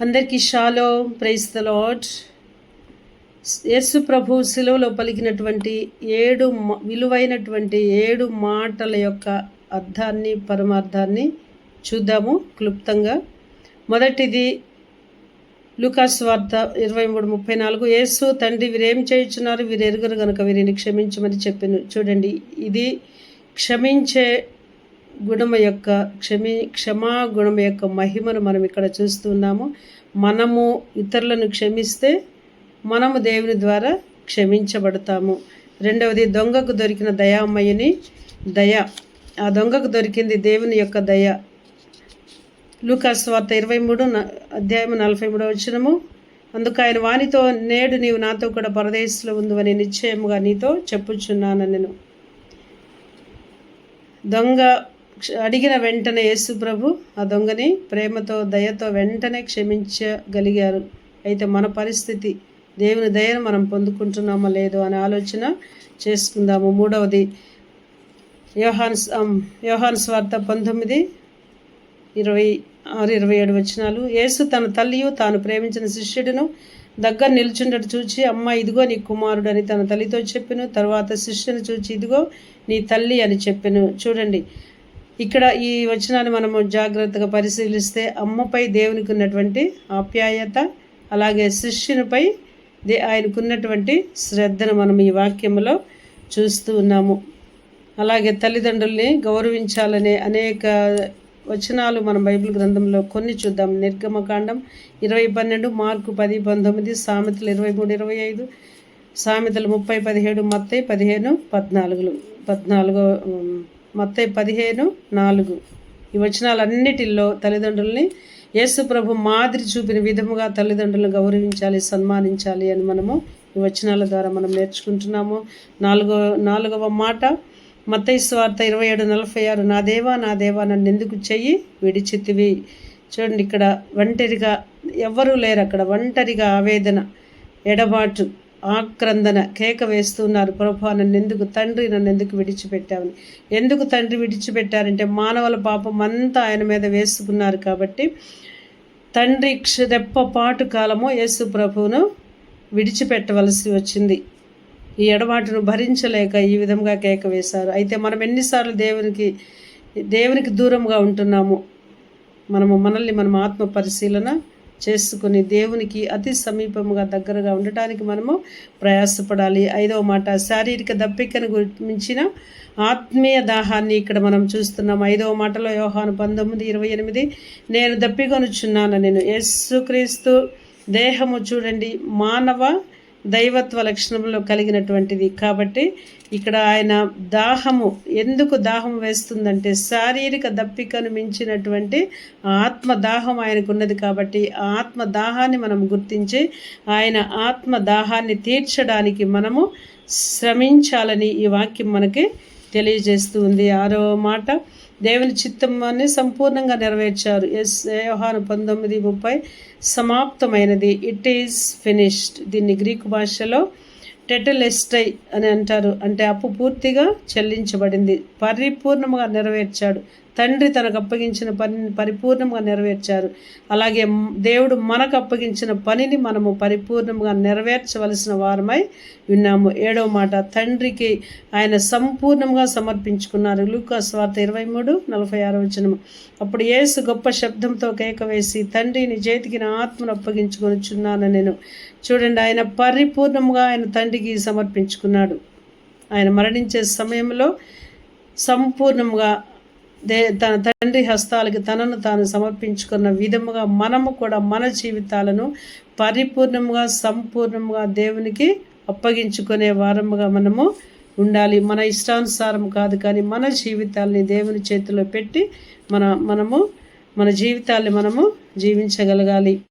అందరికీ shalom, praise the lord. యేసు ప్రభు శిలువలో పలికినటువంటి విలువైనటువంటి 7 మాటల యొక్క అర్థాన్ని, పరమార్థాన్ని చూద్దాము క్లుప్తంగా. మొదటిది లూకాసు వార్త 23:34. యేసు, తండ్రి వీరేం చేయుచున్నారు, వీరు ఎరుగరు గనుక వీరిని క్షమించమని చెప్పాను. చూడండి, ఇది క్షమించే గుణము యొక్క క్షమా గుణం యొక్క మహిమను మనం ఇక్కడ చూస్తున్నాము. మనము ఇతరులను క్షమిస్తే మనము దేవుని ద్వారా క్షమించబడతాము. రెండవది, దొంగకు దొరికిన దయామయ్యని దయ. ఆ దొంగకు దొరికింది దేవుని యొక్క దయ. లూకాసు వార్త 23:43. అందుకు ఆయన వానితో, నేడు నీవు నాతో కూడా పరదేశంలో ఉందని నిశ్చయముగా నీతో చెప్పుచున్నాను. నేను దొంగ అడిగిన వెంటనే యేసు ప్రభు ఆ దొంగని ప్రేమతో, దయతో వెంటనే క్షమించగలిగారు. అయితే మన పరిస్థితి, దేవుని దయను మనం పొందుకుంటున్నామా లేదో అనే ఆలోచన చేసుకుందాము. మూడవది, యోహాను స్వార్త 19:26-27. యేసు తన తల్లియు తాను ప్రేమించిన శిష్యుడును దగ్గర నిల్చుండట చూచి, అమ్మ ఇదిగో నీ కుమారుడు అని తన తల్లితో చెప్పెను. తర్వాత శిష్యుని చూచి, ఇదిగో నీ తల్లి అని చెప్పెను. చూడండి, ఇక్కడ ఈ వచనాన్ని మనము జాగ్రత్తగా పరిశీలిస్తే అమ్మపై దేవునికి ఉన్నటువంటి ఆప్యాయత, అలాగే శిష్యునిపై ఆయనకున్నటువంటి శ్రద్ధను మనం ఈ వాక్యంలో చూస్తూ ఉన్నాము. అలాగే తల్లిదండ్రుల్ని గౌరవించాలనే అనేక వచనాలు మనం బైబిల్ గ్రంథంలో కొన్ని చూద్దాం. నిర్గమకాండం 20:12, మార్కు 10:19, సామెతలు 23:25, సామెతలు 30:17, మత్తయి 15:14, మత్తయి 15:4. ఈ వచనాలన్నిటిల్లో తల్లిదండ్రుల్ని యేసు ప్రభు మాదిరి చూపిన విధముగా తల్లిదండ్రులను గౌరవించాలి, సన్మానించాలి అని మనము ఈ వచనాల ద్వారా మనం నేర్చుకుంటున్నాము. నాలుగవ మాట, మత్తయి సువార్త 27:46. నా దేవా నా దేవా నన్ను ఎందుకు చెయ్యి విడిచితివి. చూడండి, ఇక్కడ ఒంటరిగా ఎవ్వరూ లేరు. అక్కడ ఒంటరిగా ఆవేదన, ఎడబాటు, ఆక్రందన, కేక వేస్తున్నారు. ప్రభువా నన్ను ఎందుకు, తండ్రి నన్ను ఎందుకు విడిచిపెట్టావని. ఎందుకు తండ్రి విడిచిపెట్టారంటే మానవుల పాపం అంతా ఆయన మీద వేసుకున్నారు కాబట్టి తండ్రి రెప్పపాటు కాలము యేసు ప్రభువును విడిచిపెట్టవలసి వచ్చింది. ఈ ఎడబాటును భరించలేక ఈ విధంగా కేక వేశారు. అయితే మనం ఎన్నిసార్లు దేవునికి దూరంగా ఉంటున్నాము. మనల్ని మనం ఆత్మ పరిశీలన చేసుకుని దేవునికి అతి సమీపముగా దగ్గరగా ఉండటానికి మనము ప్రయాసపడాలి. 5వ మాట, శారీరక దప్పికను మించిన ఆత్మీయ దాహాన్ని ఇక్కడ మనం చూస్తున్నాం. 5వ మాటలో యోహాను 19:28, నేను దప్పికొనుచున్నాను. నేను యేసుక్రీస్తు దేహము చూడండి మానవ దైవత్వ లక్షణంలో కలిగినటువంటిది కాబట్టి ఇక్కడ ఆయన దాహము, ఎందుకు దాహం వేస్తుందంటే శారీరక దప్పికను మించినటువంటి ఆత్మ దాహం ఆయనకు ఉన్నది కాబట్టి ఆ ఆత్మ దాహాన్ని మనం గుర్తించి ఆయన ఆత్మ దాహాన్ని తీర్చడానికి మనము శ్రమించాలని ఈ వాక్యం మనకి తెలియజేస్తూ ఉంది. 6వ మాట, దేవుని చిత్తాన్ని సంపూర్ణంగా నెరవేర్చారు. యోహాను 19:30, సమాప్తమైనది, ఇట్ ఈజ్ ఫినిష్డ్. దీన్ని గ్రీకు భాషలో టెటెలెస్టై అని అంటారు. అంటే అప్పు పూర్తిగా చెల్లించబడింది, పరిపూర్ణంగా నెరవేర్చాడు. తండ్రి తనకు అప్పగించిన పనిని పరిపూర్ణంగా నెరవేర్చారు. అలాగే దేవుడు మనకు అప్పగించిన పనిని మనము పరిపూర్ణంగా నెరవేర్చవలసిన వారమై విన్నాము. 7వ మాట, తండ్రికి ఆయన సంపూర్ణంగా సమర్పించుకున్నారు. లూకాసు వార్త 23:46. అప్పుడు యేసు గొప్ప శబ్దంతో కేక వేసి, తండ్రి నీ చేతికి నా ఆత్మను అప్పగించుకొనుచున్నాను నేను. చూడండి, ఆయన పరిపూర్ణంగా ఆయన తండ్రికి సమర్పించుకున్నాడు. ఆయన మరణించే సమయంలో సంపూర్ణంగా తన తండ్రి హస్తాలకి తనను తాను సమర్పించుకున్న విధముగా మనము కూడా మన జీవితాలను పరిపూర్ణంగా సంపూర్ణంగా దేవునికి అప్పగించుకునే వారముగా మనము ఉండాలి. మన ఇష్టానుసారం కాదు, కానీ మన జీవితాలని దేవుని చేతిలో పెట్టి మన జీవితాల్ని మనము జీవించగలగాలి.